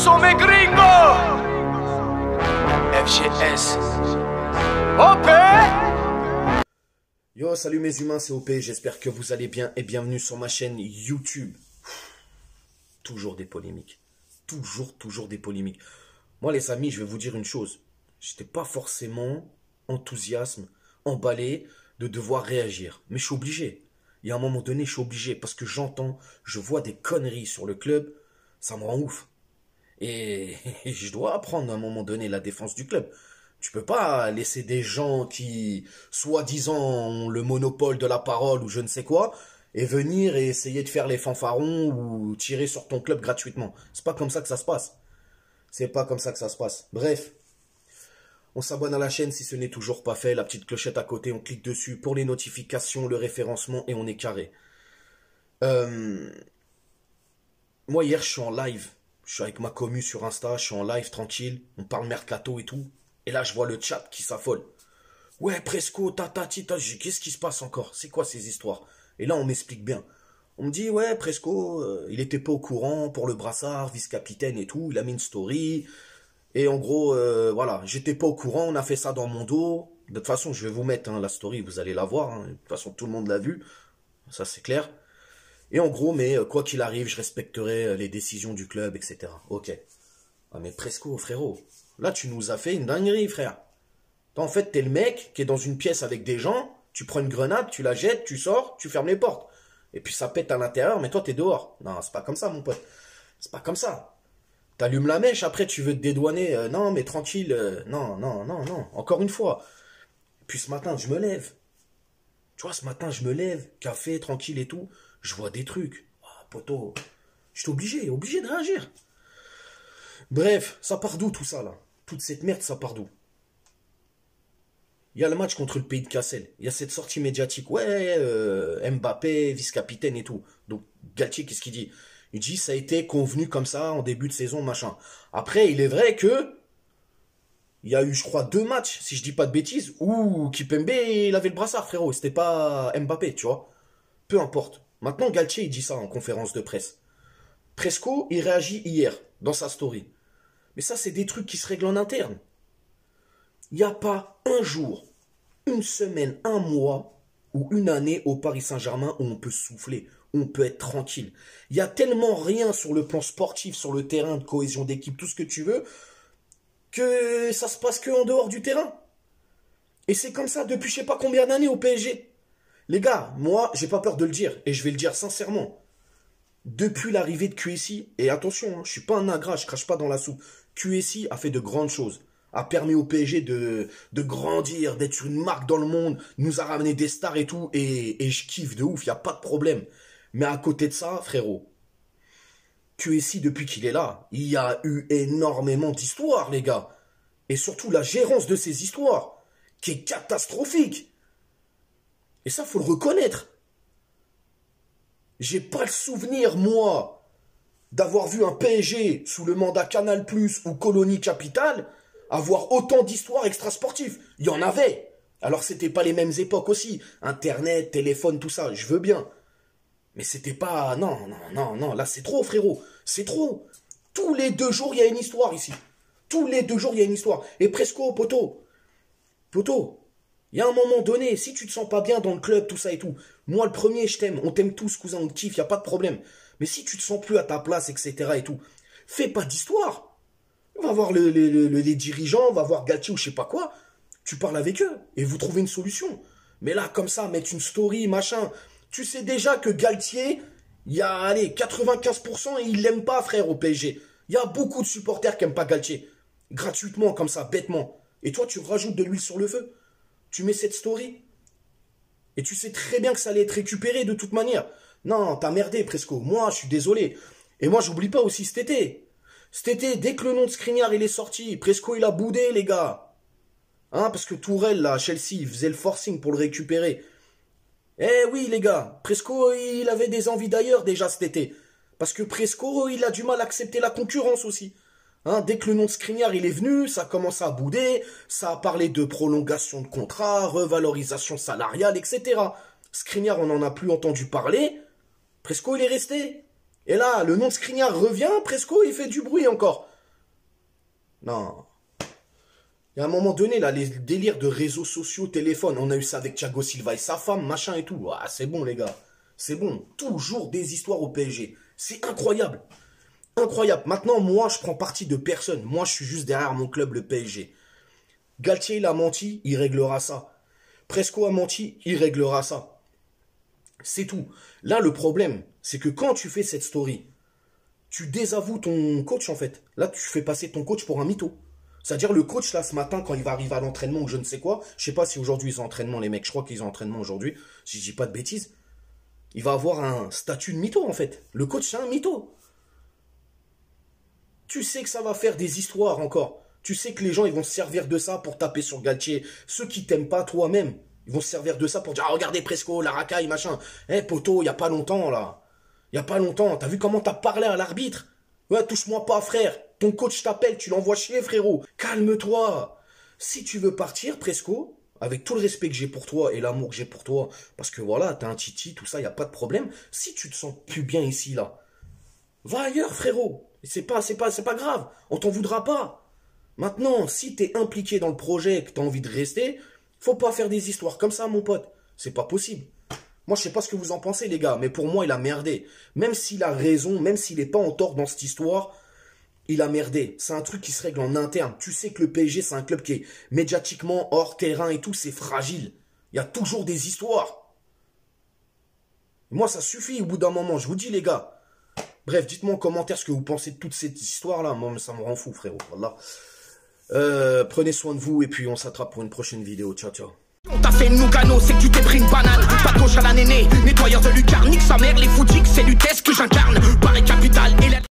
sont mes gringos. FGS. OP. Yo, salut mes humains, c'est OP, j'espère que vous allez bien et bienvenue sur ma chaîne YouTube. Toujours des polémiques. Toujours des polémiques. Moi les amis, je vais vous dire une chose. J'étais pas forcément emballé de devoir réagir. Mais je suis obligé. Il y a un moment donné, je suis obligé parce que je vois des conneries sur le club, ça me rend ouf. Et je dois apprendre à un moment donné la défense du club. Tu peux pas laisser des gens qui, soi-disant, ont le monopole de la parole ou je ne sais quoi, et venir et essayer de faire les fanfarons ou tirer sur ton club gratuitement. C'est pas comme ça que ça se passe. C'est pas comme ça que ça se passe. Bref. On s'abonne à la chaîne si ce n'est toujours pas fait. La petite clochette à côté, on clique dessus pour les notifications, le référencement et on est carré. Moi hier je suis en live. Je suis avec ma commu sur Insta, je suis en live tranquille. On parle mercato et tout. Et là je vois le chat qui s'affole. Ouais Presco, tata, qu'est-ce qui se passe encore? C'est quoi ces histoires? Et là on m'explique bien. On me dit ouais Presco, il était pas au courant pour le brassard, vice-capitaine et tout. Il a mis une story. Et en gros, voilà, j'étais pas au courant, on a fait ça dans mon dos. De toute façon, je vais vous mettre la story, vous allez la voir. De toute façon, tout le monde l'a vu, ça c'est clair. Et en gros, mais quoi qu'il arrive, je respecterai les décisions du club, etc. Ok. Ah mais Presco, frérot, là tu nous as fait une dinguerie, frère. Toi, en fait, t'es le mec qui est dans une pièce avec des gens, tu prends une grenade, tu la jettes, tu sors, tu fermes les portes. Et puis ça pète à l'intérieur, mais toi t'es dehors. Non, c'est pas comme ça, mon pote. C'est pas comme ça. T'allumes la mèche, après tu veux te dédouaner. Non, mais tranquille. Non. Encore une fois. Puis ce matin, je me lève. Tu vois, ce matin, je me lève. Café, tranquille et tout. Je vois des trucs. Oh, poto. J'étais obligé de réagir. Bref, ça part d'où tout ça, là? Toute cette merde, ça part d'où? Il y a le match contre le Pays de Cassel. Il y a cette sortie médiatique. Ouais, Mbappé, vice-capitaine et tout. Donc, Galtier, qu'est-ce qu'il dit? Il dit ça a été convenu comme ça en début de saison, machin. Après, il est vrai que il y a eu, je crois, 2 matchs, si je dis pas de bêtises, où Kipembe, il avait le brassard, frérot. C'était pas Mbappé, tu vois. Peu importe. Maintenant, Galtier, il dit ça en conférence de presse. Presco, il réagit hier, dans sa story. Mais ça, c'est des trucs qui se règlent en interne. Il n'y a pas un jour, une semaine, un mois ou une année au Paris Saint-Germain où on peut souffler, où on peut être tranquille. Il y a tellement rien sur le plan sportif, sur le terrain, de cohésion d'équipe, tout ce que tu veux, que ça se passe que en dehors du terrain. Et c'est comme ça depuis je sais pas combien d'années au PSG. Les gars, moi, j'ai pas peur de le dire, et je vais le dire sincèrement. Depuis l'arrivée de QSI, et attention, je suis pas un ingrat, je crache pas dans la soupe, QSI a fait de grandes choses, a permis au PSG de grandir, d'être une marque dans le monde, nous a ramené des stars et tout, et je kiffe de ouf, y a pas de problème. Mais à côté de ça, frérot, QSI, depuis qu'il est là, il y a eu énormément d'histoires, les gars. Et surtout la gérance de ces histoires, qui est catastrophique. Et ça, faut le reconnaître. J'ai pas le souvenir, moi, d'avoir vu un PSG sous le mandat Canal+ ou Colonie Capital avoir autant d'histoires extrasportives. Il y en avait. Alors c'était pas les mêmes époques aussi. Internet, téléphone, tout ça, je veux bien. Mais c'était pas... Non, là c'est trop, frérot. C'est trop. Tous les 2 jours, il y a une histoire ici. Tous les 2 jours, il y a une histoire. Et Presco, poto, il y a un moment donné, si tu te sens pas bien dans le club, tout ça et tout, moi le premier, je t'aime, on t'aime tous, cousin, on te kiffe, il n'y a pas de problème. Mais si tu te sens plus à ta place, etc. et tout, fais pas d'histoire. On va voir les dirigeants, on va voir Galtier ou je sais pas quoi. Tu parles avec eux et vous trouvez une solution. Mais là, comme ça, mettre une story, machin... Tu sais déjà que Galtier, il y a, allez, 95% et il l'aime pas, frère, au PSG. Il y a beaucoup de supporters qui aiment pas Galtier. Gratuitement, comme ça, bêtement. Et toi, tu rajoutes de l'huile sur le feu. Tu mets cette story. Et tu sais très bien que ça allait être récupéré de toute manière. Non, t'as merdé, Presco. Moi, je suis désolé. Et moi, j'oublie pas aussi cet été. Cet été, dès que le nom de Skriniar, il est sorti, Presco, il a boudé, les gars. Hein, parce que Tourelle, là, Chelsea, il faisait le forcing pour le récupérer. Eh oui, les gars, Presco, il avait des envies d'ailleurs déjà cet été. Parce que Presco, il a du mal à accepter la concurrence aussi. Hein, dès que le nom de Skriniar il est venu, ça a commencé à bouder, ça a parlé de prolongation de contrat, revalorisation salariale, etc. Skriniar, on n'en a plus entendu parler. Presco, il est resté. Et là, le nom de Skriniar revient, Presco, il fait du bruit encore. Non. Il y a un moment donné, là, les délires de réseaux sociaux, téléphone, on a eu ça avec Thiago Silva et sa femme, machin et tout. Ah, c'est bon, les gars. C'est bon. Toujours des histoires au PSG. C'est incroyable. Incroyable. Maintenant, moi, je prends parti de personne. Moi, je suis juste derrière mon club, le PSG. Galtier, il a menti, il réglera ça. Presco a menti, il réglera ça. C'est tout. Là, le problème, c'est que quand tu fais cette story, tu désavoues ton coach, en fait. Là, tu fais passer ton coach pour un mytho. C'est-à-dire, le coach, là, ce matin, quand il va arriver à l'entraînement ou je ne sais quoi, je sais pas si aujourd'hui ils ont entraînement, les mecs, je crois qu'ils ont entraînement aujourd'hui, si je dis pas de bêtises, il va avoir un statut de mytho, en fait. Le coach, c'est un mytho. Tu sais que ça va faire des histoires encore. Tu sais que les gens, ils vont se servir de ça pour taper sur Galtier. Ceux qui t'aiment pas toi-même, ils vont se servir de ça pour dire, ah, regardez Presco, la racaille, machin. Eh, poto, il y a pas longtemps, là. Il y a pas longtemps, t'as vu comment t'as parlé à l'arbitre? Ouais, touche-moi pas, frère. Ton coach t'appelle, tu l'envoies chier, frérot. Calme-toi. Si tu veux partir, Presco, avec tout le respect que j'ai pour toi et l'amour que j'ai pour toi, parce que voilà, t'as un titi, tout ça, y a pas de problème. Si tu te sens plus bien ici, là, va ailleurs, frérot. C'est pas grave. On t'en voudra pas. Maintenant, si t'es impliqué dans le projet et que t'as envie de rester, faut pas faire des histoires comme ça, mon pote. C'est pas possible. Moi, je sais pas ce que vous en pensez, les gars, mais pour moi, il a merdé. Même s'il a raison, même s'il est pas en tort dans cette histoire, il a merdé. C'est un truc qui se règle en interne. Tu sais que le PSG, c'est un club qui est médiatiquement hors terrain et tout, c'est fragile. Il y a toujours des histoires. Moi, ça suffit au bout d'un moment, je vous dis, les gars. Bref, dites-moi en commentaire ce que vous pensez de toute cette histoire-là. Moi, ça me rend fou, frérot. Voilà. Prenez soin de vous et puis on s'attrape pour une prochaine vidéo. Ciao, ciao. On t'a fait Nougano, c'est que tu t'es pris une banane. Pas de gauche à la néné, nettoyeur de lucarne, nique sa mère, les foutiques, c'est Lutesque.